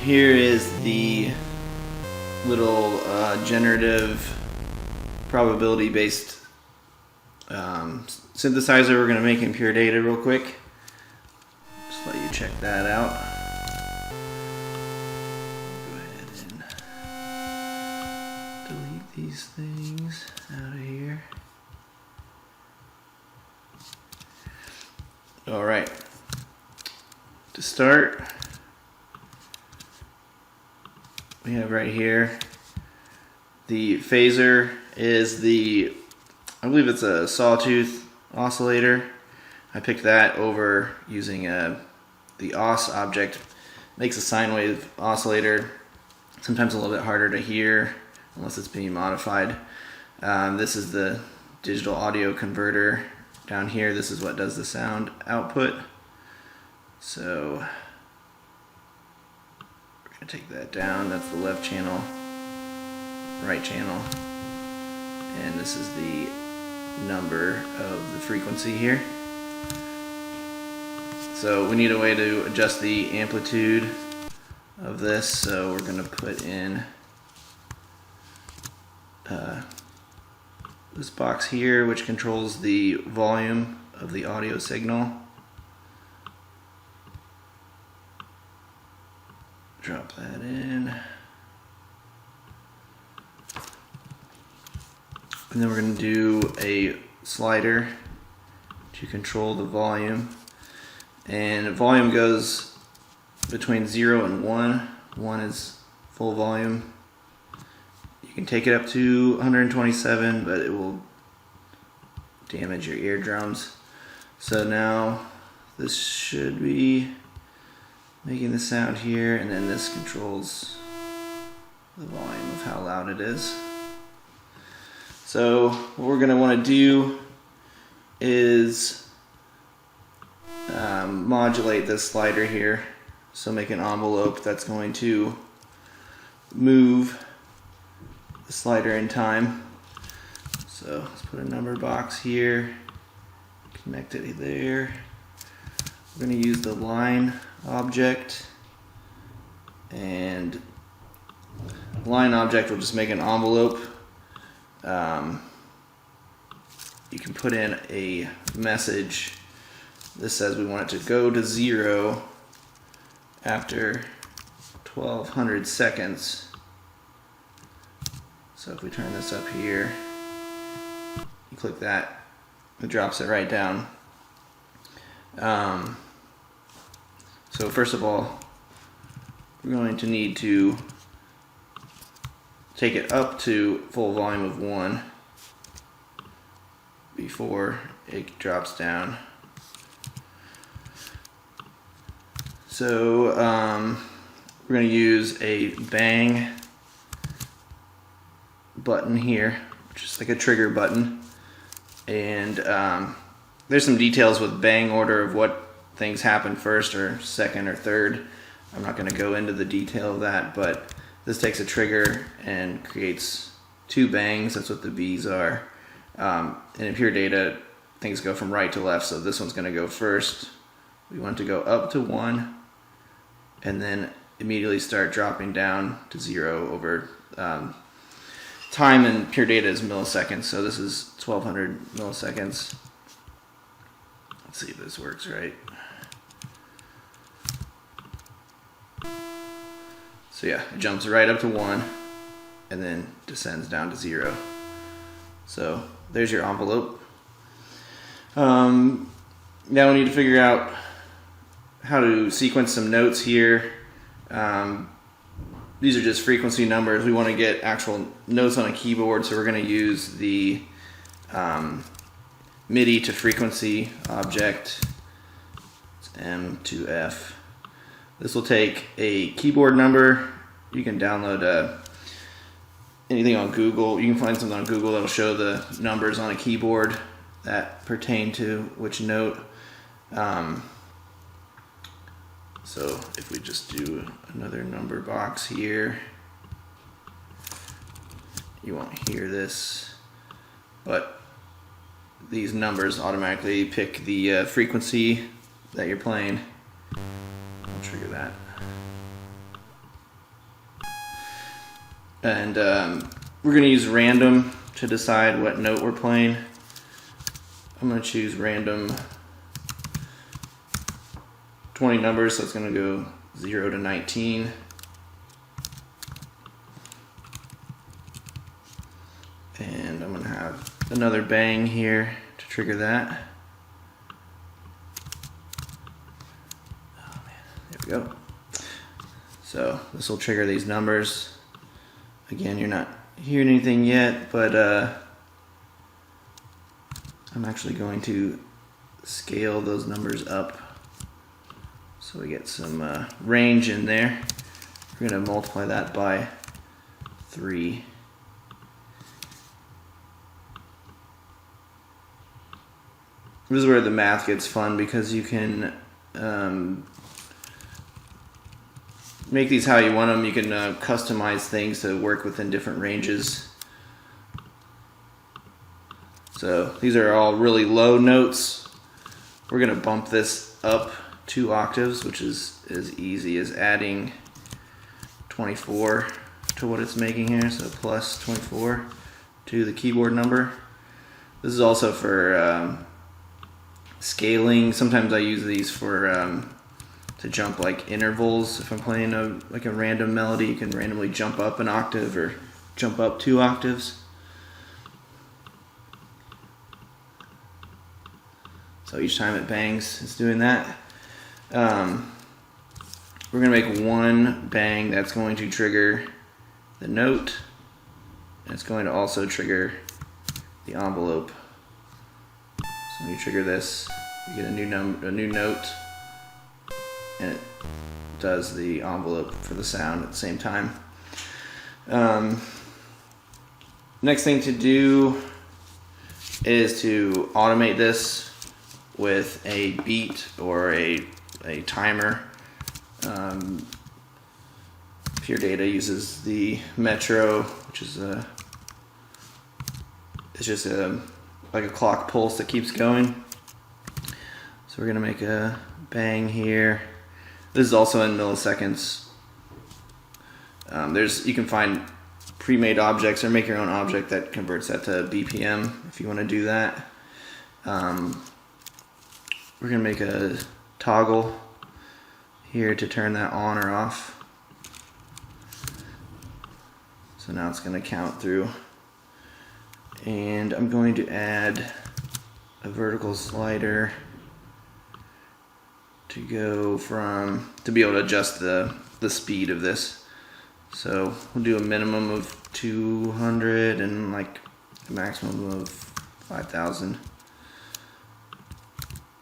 here is the little generative probability based synthesizer we're going to make in Pure Data real quick. Just let you check that out. Go ahead and delete these things out of here. Alright, to start, we have right here, the phaser is the, I believe it's a sawtooth oscillator. I picked that over using the os object. Makes a sine wave oscillator, sometimes a little bit harder to hear unless it's being modified. This is the digital audio converter. Down here, this is what does the sound output. So we're going to take that down. That's the left channel, right channel, and this is the number of the frequency here. So we need a way to adjust the amplitude of this, so we're going to put in this box here, which controls the volume of the audio signal. Drop that in. And then we're going to do a slider to control the volume. And volume goes between 0 and 1. 1 is full volume. You can take it up to 127, but it will damage your eardrums. So now this should be making the sound here, and then this controls the volume of how loud it is. So what we're going to want to do is modulate this slider here. So make an envelope that's going to move the slider in time. So let's put a number box here, connect it there. We're going to use the line object, and line object will just make an envelope. You can put in a message. This says we want it to go to 0 after 1200 seconds. So if we turn this up here, you click that, it drops it right down. So first of all, we're going to need to take it up to full volume of 1 before it drops down. So we're going to use a bang button here, which is like a trigger button, and there's some details with bang order of what things happen first or second or third. I'm not going to go into the detail of that, but this takes a trigger and creates 2 bangs. That's what the B's are. And in Pure Data, things go from right to left, so this one's going to go first. We want to go up to 1 and then immediately start dropping down to 0 over time in Pure Data is milliseconds, so this is 1200 milliseconds. Let's see if this works right. So yeah, it jumps right up to 1 and then descends down to 0. So there's your envelope. Now we need to figure out how to sequence some notes here. These are just frequency numbers. We want to get actual notes on a keyboard, so we're going to use the MIDI to frequency object. It's M to F. This will take a keyboard number. You can download anything on Google. You can find something on Google that'll show the numbers on a keyboard that pertain to which note. So if we just do another number box here, you won't hear this, but these numbers automatically pick the frequency that you're playing. I'll trigger that. And we're going to use random to decide what note we're playing. I'm going to choose random 20 numbers, so it's going to go 0 to 19. And I'm going to have another bang here to trigger that. Oh man, there we go. So this will trigger these numbers. Again, you're not hearing anything yet, but I'm actually going to scale those numbers up so we get some range in there. We're going to multiply that by 3. This is where the math gets fun, because you can make these how you want them. You can customize things to work within different ranges. So these are all really low notes. We're going to bump this up 2 octaves, which is as easy as adding 24 to what it's making here. So plus 24 to the keyboard number. This is also for scaling. Sometimes I use these for to jump like intervals. If I'm playing a random melody, you can randomly jump up an octave or jump up 2 octaves. So each time it bangs, it's doing that. We're going to make one bang that's going to trigger the note. And it's going to also trigger the envelope. So when you trigger this, you get a new note, and it does the envelope for the sound at the same time. Next thing to do is to automate this with a beat or a timer. Pure Data uses the Metro, which is it's just like a clock pulse that keeps going. So we're gonna make a bang here. This is also in milliseconds. You can find pre-made objects or make your own object that converts that to BPM if you want to do that. We're gonna make a toggle here to turn that on or off. So now it's gonna count through. And I'm going to add a vertical slider to be able to adjust the speed of this. So we'll do a minimum of 200 and like a maximum of 5,000.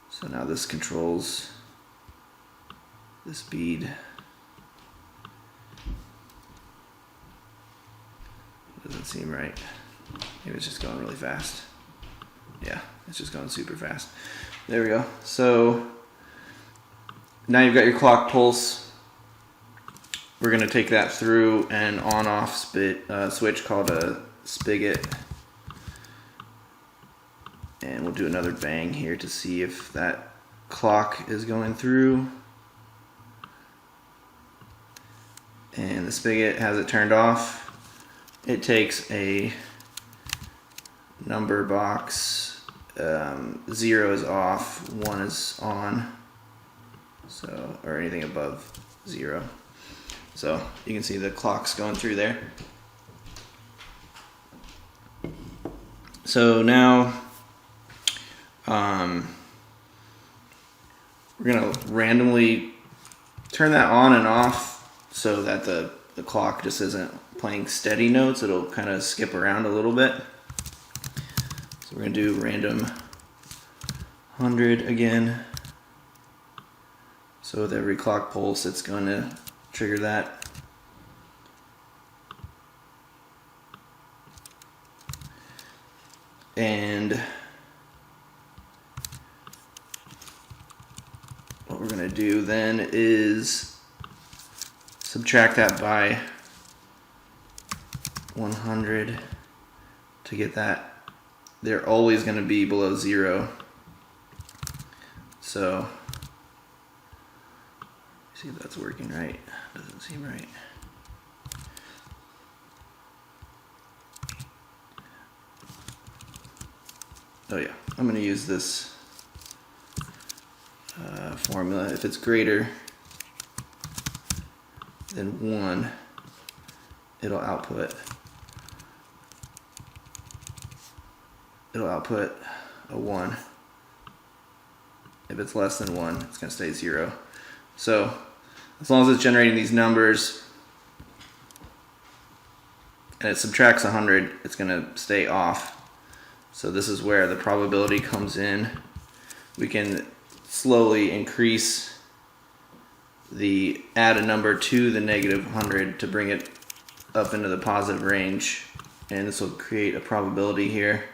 So now this controls the speed. Doesn't seem right. Maybe it's just going really fast. Yeah, it's just going super fast. There we go. So now you've got your clock pulse. We're going to take that through an on-off switch called a spigot. And we'll do another bang here to see if that clock is going through. And the spigot has it turned off. It takes a number box. 0 is off, 1 is on. So, or anything above 0. So you can see the clock's going through there. So now we're gonna randomly turn that on and off so that the clock just isn't playing steady notes. It'll kind of skip around a little bit. So we're gonna do random 100 again. So with every clock pulse, it's going to trigger that. And what we're going to do then is subtract that by 100 to get that. They're always going to be below 0. So see if that's working right. Doesn't seem right. oh yeah, I'm going to use this formula. If it's greater than 1, it'll output a 1. If it's less than 1, it's going to stay 0. So as long as it's generating these numbers and it subtracts 100, it's going to stay off. So this is where the probability comes in. We can slowly increase add a number to the negative 100 to bring it up into the positive range, and this will create a probability here.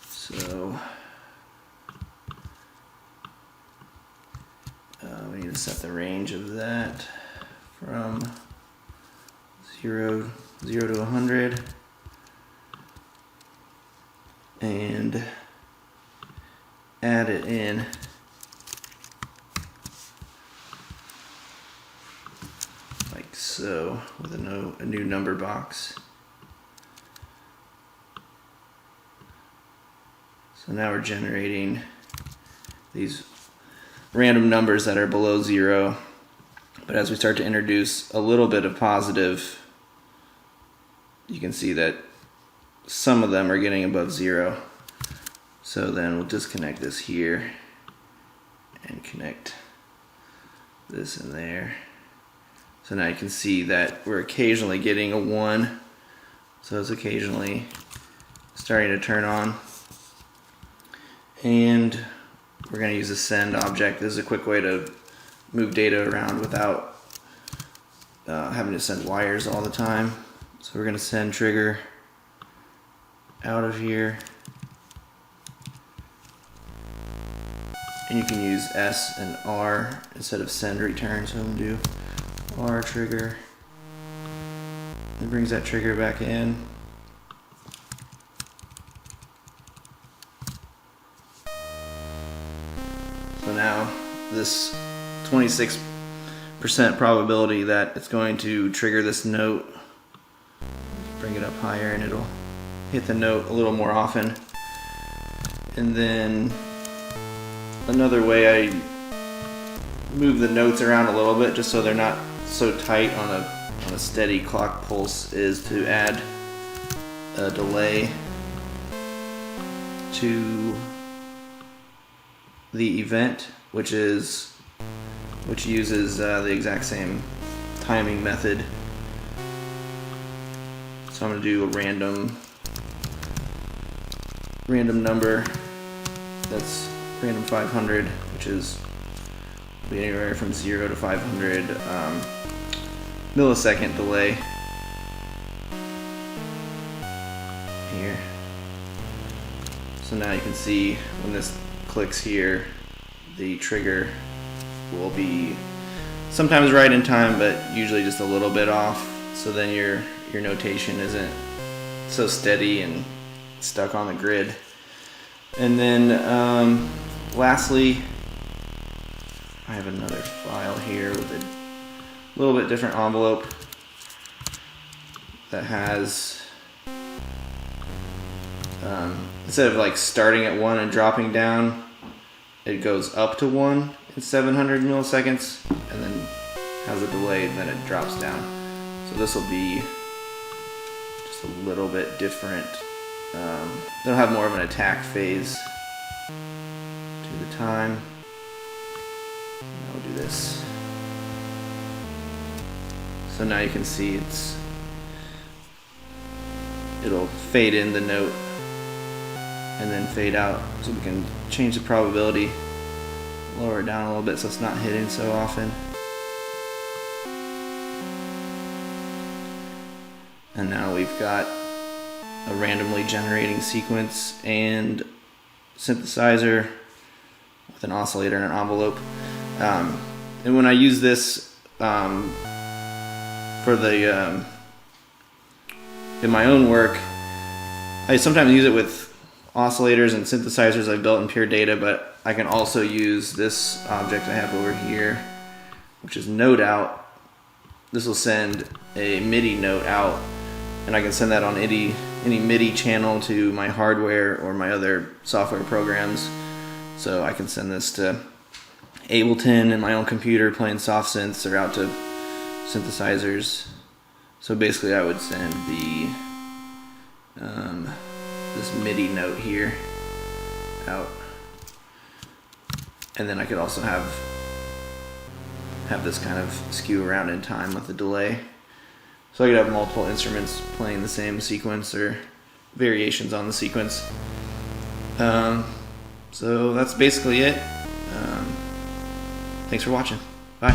So we need to set the range of that from 0 to 100, and add it in like so with a new number box. So now we're generating these random numbers that are below 0, but as we start to introduce a little bit of positive, you can see that some of them are getting above 0. So then we'll disconnect this here and connect this in there. So now you can see that we're occasionally getting a 1. So it's occasionally starting to turn on. And we're going to use the send object. This is a quick way to move data around without having to send wires all the time. So we're going to send trigger out of here. And you can use S and R instead of send return. So I'm going to do R trigger. It brings that trigger back in. So now this 26% probability that it's going to trigger this note, bring it up higher and it'll hit the note a little more often. And then another way I move the notes around a little bit just so they're not so tight on a steady clock pulse is to add a delay to the event, which uses the exact same timing method. So I'm going to do a random number that's random 500, which is anywhere from 0 to 500 millisecond delay here. So now you can see when this clicks here, the trigger will be sometimes right in time, but usually just a little bit off. So then your notation isn't so steady and stuck on the grid. And then lastly, I have another file here with a little bit different envelope that has instead of like starting at 1 and dropping down, it goes up to 1 in 700 milliseconds and then has a delay, and then it drops down. So this will be just a little bit different. They'll have more of an attack phase to the time. Now we'll do this. So now you can see it'll fade in the note and then fade out, so we can change the probability, lower it down a little bit so it's not hitting so often. And now we've got a randomly generating sequence and synthesizer with an oscillator and an envelope. And when I use this for the in my own work, I sometimes use it with oscillators and synthesizers I've built in Pure Data, but I can also use this object I have over here, which is note out. This will send a MIDI note out, and I can send that on any any MIDI channel to my hardware or my other software programs. So I can send this to Ableton in my own computer playing soft synths, or out to synthesizers. So basically I would send the this MIDI note here out, and then I could also have this kind of skew around in time with the delay. So I could have multiple instruments playing the same sequence or variations on the sequence. So that's basically it. Thanks for watching. Bye.